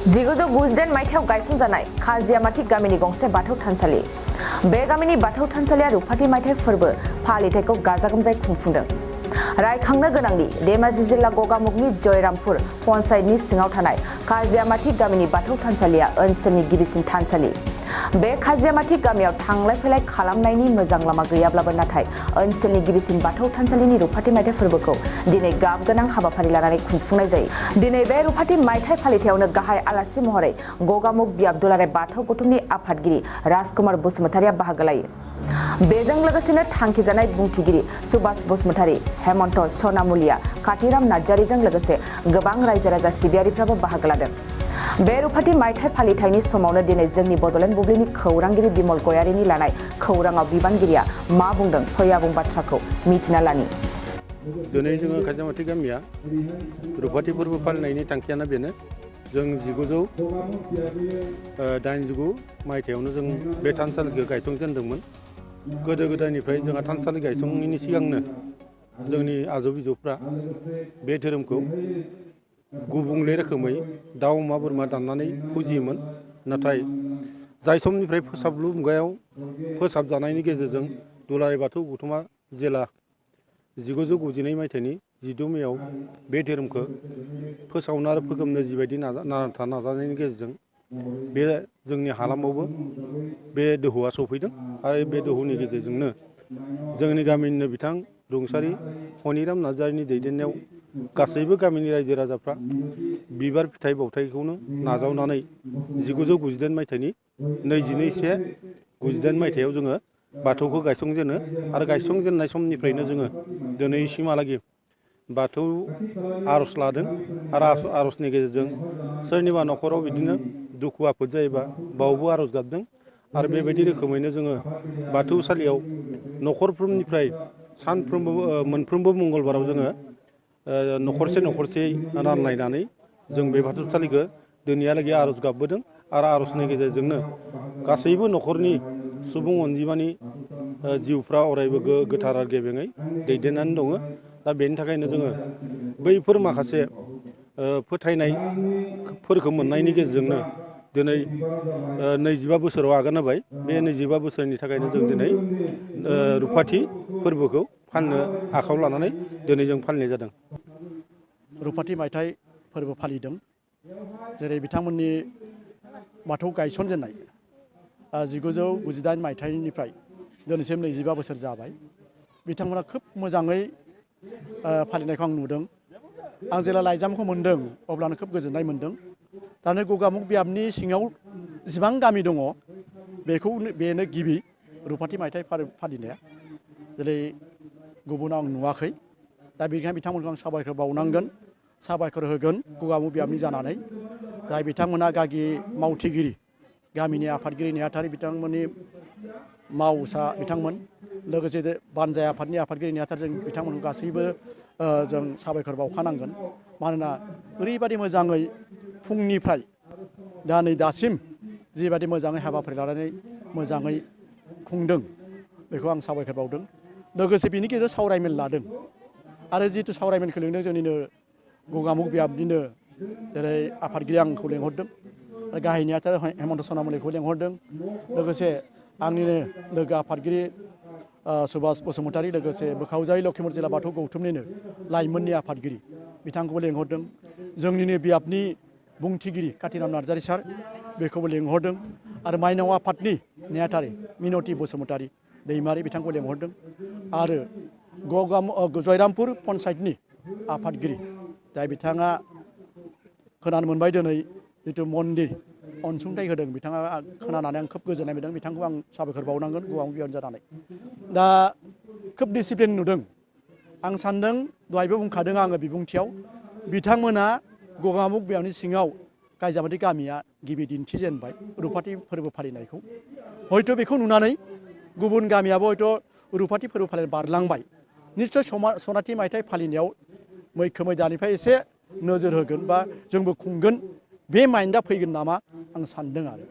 1998 मायथाइयाव गायसनजानाय खाजियामाथि गामिनि गंसे बाथौ थानसालि। बे गामिनि बाथौ थानसालिया रुफाथि मायथाइ फोरबो फालिथायखौ गाजा गोमजायै खुंफुंदों। रायखांनो गोनांदि धेमाजि जिल्ला गगामुगनि जयरामपुर पन्चायतनि सिङाव थानाय खाजियामाथि गामिनि बाथौ थानसालिया ओनसोलनि गिबिसिन थानसालि। बे खाजियामाथि गामियाव थांलाय फैलाय खालामनायनि मोजां लामा गैयाब्लाबो नाथाय ओनसोलनि गिबिसिन बाथौ थानसालिनि रुफाथि मायथाइ फोरबोखौ दिनै गाब गोनां हाबाफारि लानानै खुंफुंनाय जायो। दिनै बे रुफाथि मायथाइ फालिथायावनो गाहाय आलासि महरै गगामुग बियाब दुलाराय बाथौ गौथुमनि आफादगिरि राजकुमार बसुमतारिया बाहागो लायो। बेजों लोगोसेनो थांखिजानाय बुंथिगिरि सुभाष बसुमतारि, हेमन्त सनामुलिया, कातिराम नार्जारिजों लोगोसे गोबां रायजो राजा सिबियारिफ्राबो बाहागो लादों। बे रुफाथि मायथाइ फालिथायनि समावनो दिनै जोंनि बडलेण्ड बुब्लिनि खौरांगिरि बिमल गयारिनि लानाय खौराङाव बिबानगिरिया मा बुंदों फै आबुं बाथ्राखौ मिथिना लानि। दिनै जोङो खाजियामाथि गामिया रुफाथि फोरबो फालिनायनि थांखियानो बेनो। जों 1989 मायथाइयावनो जों बे थानसालिखौ गायसंजेनदोंमोन। गोदो गोदायनिफ्राय जोंहा थानसालि गायसंनायनि सिगांनो जोंनि आजौ बिजौफ्रा बे धोरोमखौ गुबुंले रोखोमै दाउ अमा बोरमा दाननानै फुजियोमोन। नाथाय जाय समनिफ्राय फोसाबलु मुगायाव फोसाबजानायनि गेजेरजों दुलाराय बाथौ गौथुमा जेला 1992 मायथाइनि 12 मेयाव बे धोरोमखौ फोसावनो आरो फोगोमनो जिबायदि नारानाथा नाजानायनि गेजेरजों बे जोंनि हालामावबो बे दोहौआ सफैदों आरो बे दोहौनि गेजेरजोंनो जोंनि गामिनिनो बिथां रुंसारि हनिराम नार्जारिनि दैदेननायाव गासैबो गामिनि रायजो राजाफ्रा बिबार फिथाइ बावथायखौनो नाजावनानै 1998 मायथाइनि 22/1/98 मायथाइयाव जोङो बाथौखौ गायसंजेनो आरो गायसंजेननाय समनिफ्रायनो जोङो दिनैसिमहालागै बाथौ आर'ज लादों आरो आर'जनि गेजेरजों सोरनिबा न'खराव बिदिनो दुखु आफोद जायोबा बावबो आर'ज गाबदों आरो बेबायदि रोखोमैनो जोङो बाथौसालियाव न'खरफोरनिफ्राय सानफ्रोमबो मोनफ्रोमबो मंगलबाराव जोङो न'खरसे रानलायनानै जों बे बाथौसालिखौ दिनैहालागै आर'ज गाबबोदों आरो आर'जनि गेजेरजोंनो गासैबो न'खरनि सुबुं अनजिमानि जिउफ्रा अरायबो गोथार आरो गेबेङै दैदेननानै दङ। दा बेनि थाखायनो जोङो बैफोर माखासे फोथायनायफोरखौ मोननायनि गेजेरजोंनो दिनै 25 बोसोराव आगान होबाय। बे 25 बोसोरनि थाखायनो जों दिनै रुफाथि फोरबोखौ फालिनो आखायाव लानानै दिनै जों फालिनाय जादों। रुफाथि मायथाइ फोरबो फालिदों। जेरै बिथांमोननि बाथौ गायसनजेननाय 1998 मायथाइनिफ्राय दिनैसिम 25 बोसोर जाबाय। बिथांमोना खोब मोजाङै फालिनायखौ आं नुदों। आं जेला लाइजामखौ मोन्दों अब्लानो खोब गोजोननाय मोन्दों। दानो गगामुग बियाबनि सिङाव जिबां गामि दङ बेनो गिबि रुफाथि मायथाइ फालिनाया। जेरै गुबुनाव आं नुवाखै। दा बेनिखायनो बिथांमोनखौ आं साबायखर बावनांगोन, साबायखर होगोन गगामुग बियाबनि जानानै। जाय बिथांमोना गागि मावथिगिरि गामिनि आफादगिरि नेहाथारि बिथांमोननि मावसा बिथांमोन लोगोसे बानजाय आफादनि आफादगिरि नेहाथारि जों बिथांमोनखौ गासैबो जों साबायखर बावखानांगोन। मानोना ओरैबायदि मोजाङै फुंनिफ्राय दा नै दासिम जिबायदि मोजाङै हाबाफारि लानानै मोजाङै खुंदों बेखौ आं साबायखर बावदों। लोगोसे बिनि गेजेराव सावरायमेल लादों आरो जिहेतु सावरायमेलखौ लिंदों जोंनिनो गगामुग बियाबनिनो जेरै आफादगिरि आंखौ लेंहरदों आरो गाहाय नेहाथारि हेमन्त सनामुलिखौ लेंहरदों। लोगोसे आंनिनो लोगो आफादगिरि सुभाष बसुमतारि, लोगोसे बोखावजाय लखिमपुर जिल्ला बाथौ गौथुमनिनो लाइमोननि आफादगिरि बिथांखौबो लेंहरदों। जोंनिनो बियाबनि बुंथिगिरि कातिराम नार्जारि सार बेखौबो लेंहरदों आरो माइनाव आफादनि नेहाथारि मिनति बसुमतारि दैमारि बिथांखौ लेंहरदों आरो जयरामपुर पन्चायतनि आफादगिरि जाय बिथाङा खोनानो मोनबाय दिनै जिथु मन्दिर अनसुंथाइ होदों बिथाङा खोनानानै आं खोब गोजोननाय मोनदों। बिथांखौ आं साबायखर बावनांगोन गगामुग बियाबनि जानानै। दा खोब डिसिप्लिन नुदों। आं सान्दों दहायबो बुंखादों आङो बिबुंथियाव बिथांमोना गगामुग बियाबनि सिङाव खाजियामाथि गामिया गिबि दिन्थिजेनबाय रुफाथि फोरबो फालिनायखौ। हयथ' बेखौ नुनानै गुबुन गामियाबो हयथ' रुफाथि फोरबो फालिनो बारलांबाय। निस्सय सनाथि मायथाइ फालिनायाव मैखोमै दानिफ्राय एसे नोजोर होगोन बा जोंबो खुंगोन बे माइन्डआ फैगोन नामा आं सान्दों आरो।